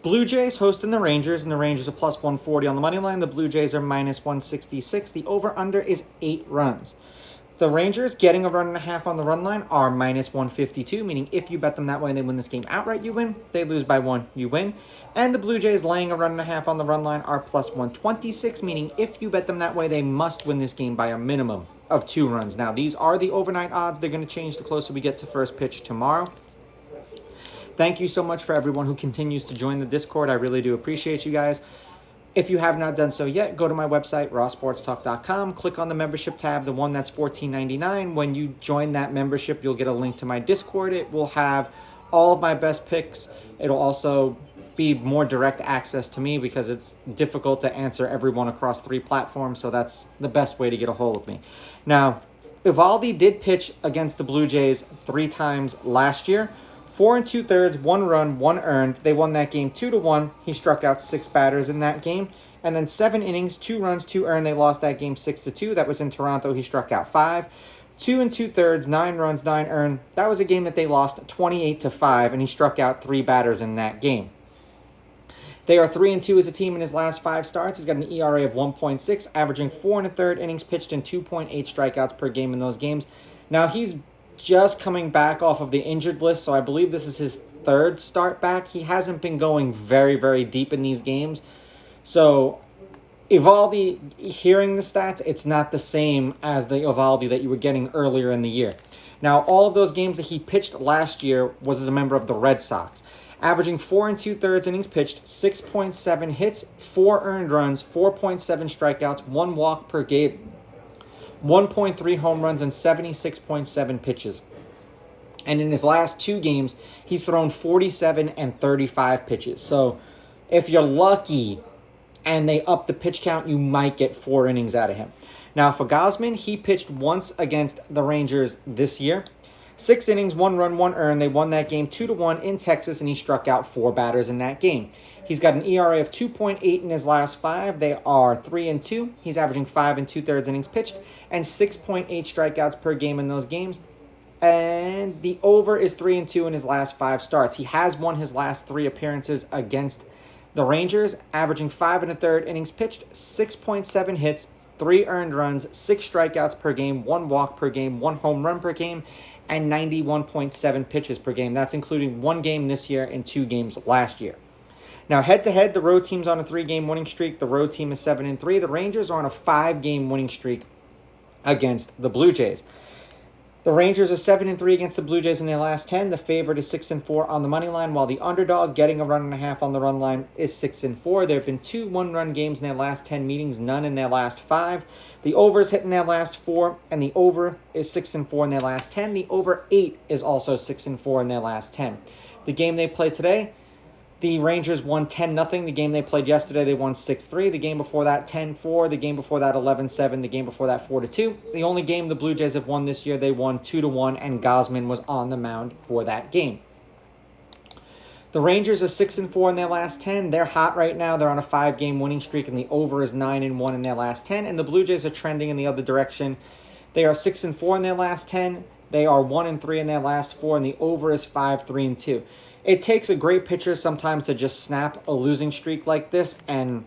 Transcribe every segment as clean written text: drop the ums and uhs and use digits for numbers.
Blue Jays hosting the Rangers, and the Rangers are plus 140 on the money line. The Blue Jays are minus 166. The over-under is 8 runs. The Rangers getting a run and a half on the run line are minus 152, meaning if you bet them that way and they win this game outright, you win. They lose by 1, you win. And the Blue Jays laying a run and a half on the run line are plus 126, meaning if you bet them that way, they must win this game by a minimum of 2 runs. Now, these are the overnight odds. They're going to change the closer we get to first pitch tomorrow. Thank you so much for everyone who continues to join the Discord. I really do appreciate you guys. If you have not done so yet, go to my website, rawsportstalk.com. Click on the membership tab, the one that's $14.99. When you join that membership, you'll get a link to my Discord. It will have all of my best picks. It'll also be more direct access to me because it's difficult to answer everyone across 3 platforms, so that's the best way to get a hold of me. Now, Eovaldi did pitch against the Blue Jays 3 times last year. 4 2/3, 1 run, 1 earned. They won that game 2-1. He struck out 6 batters in that game. And then 7 innings, 2 runs, 2 earned. They lost that game 6-2. That was in Toronto. He struck out 5. 2 2/3, 9 runs, 9 earned. That was a game that they lost 28-5, and he struck out 3 batters in that game. They are 3-2 as a team in his last 5 starts. He's got an ERA of 1.6, averaging 4 1/3 innings pitched and 2.8 strikeouts per game in those games. Now, he's just coming back off of the injured list, so I believe this is his 3rd start back. He hasn't been going very, very deep in these games. So, Eovaldi, hearing the stats, it's not the same as the Eovaldi that you were getting earlier in the year. Now, all of those games that he pitched last year was as a member of the Red Sox, averaging 4 2/3 innings pitched, 6.7 hits, 4 earned runs, 4.7 strikeouts, 1 walk per game, 1.3 home runs, and 76.7 pitches. And in his last 2 games, he's thrown 47 and 35 pitches. So if you're lucky and they up the pitch count, you might get 4 innings out of him. Now, for Gausman, he pitched once against the Rangers this year. 6 innings, 1 run, 1 earned. They won that game 2-1 in Texas, and he struck out 4 batters in that game. He's got an ERA of 2.8 in his last 5. They are 3-2. He's averaging 5 2/3 innings pitched and 6.8 strikeouts per game in those games. And the over is 3-2 in his last 5 starts. He has won his last 3 appearances against the Rangers, averaging 5 1/3 innings pitched, 6.7 hits, 3 earned runs, 6 strikeouts per game, 1 walk per game, 1 home run per game, and 91.7 pitches per game. That's including 1 game this year and 2 games last year. Now, head-to-head, the road team's on a 3-game winning streak. The road team is 7-3. The Rangers are on a 5-game winning streak against the Blue Jays. The Rangers are 7-3 against the Blue Jays in their last 10. The favorite is 6-4 on the money line, while the underdog, getting a run and a half on the run line, is 6-4. There have been 2 one-run games in their last 10 meetings, none in their last 5. The over's hit in their last 4, and the over is 6-4 in their last 10. The over 8 is also 6-4 in their last 10. The game they played today, the Rangers won 10-0. The game they played yesterday, they won 6-3. The game before that, 10-4. The game before that, 11-7. The game before that, 4-2. The only game the Blue Jays have won this year, they won 2-1, and Gausman was on the mound for that game. The Rangers are 6-4 in their last 10. They're hot right now. They're on a 5-game winning streak, and the over is 9-1 in their last 10. And the Blue Jays are trending in the other direction. They are 6-4 in their last 10. They are 1-3 in their last 4, and the over is 5-3-2. It takes a great pitcher sometimes to just snap a losing streak like this, and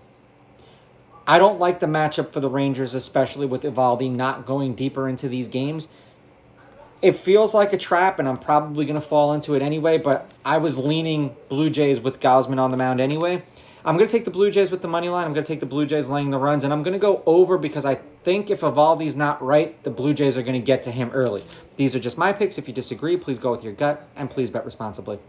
I don't like the matchup for the Rangers, especially with Eovaldi not going deeper into these games. It feels like a trap, and I'm probably going to fall into it anyway, but I was leaning Blue Jays with Gausman on the mound anyway. I'm going to take the Blue Jays with the money line. I'm going to take the Blue Jays laying the runs, and I'm going to go over because I think if Eovaldi's not right, the Blue Jays are going to get to him early. These are just my picks. If you disagree, please go with your gut, and please bet responsibly.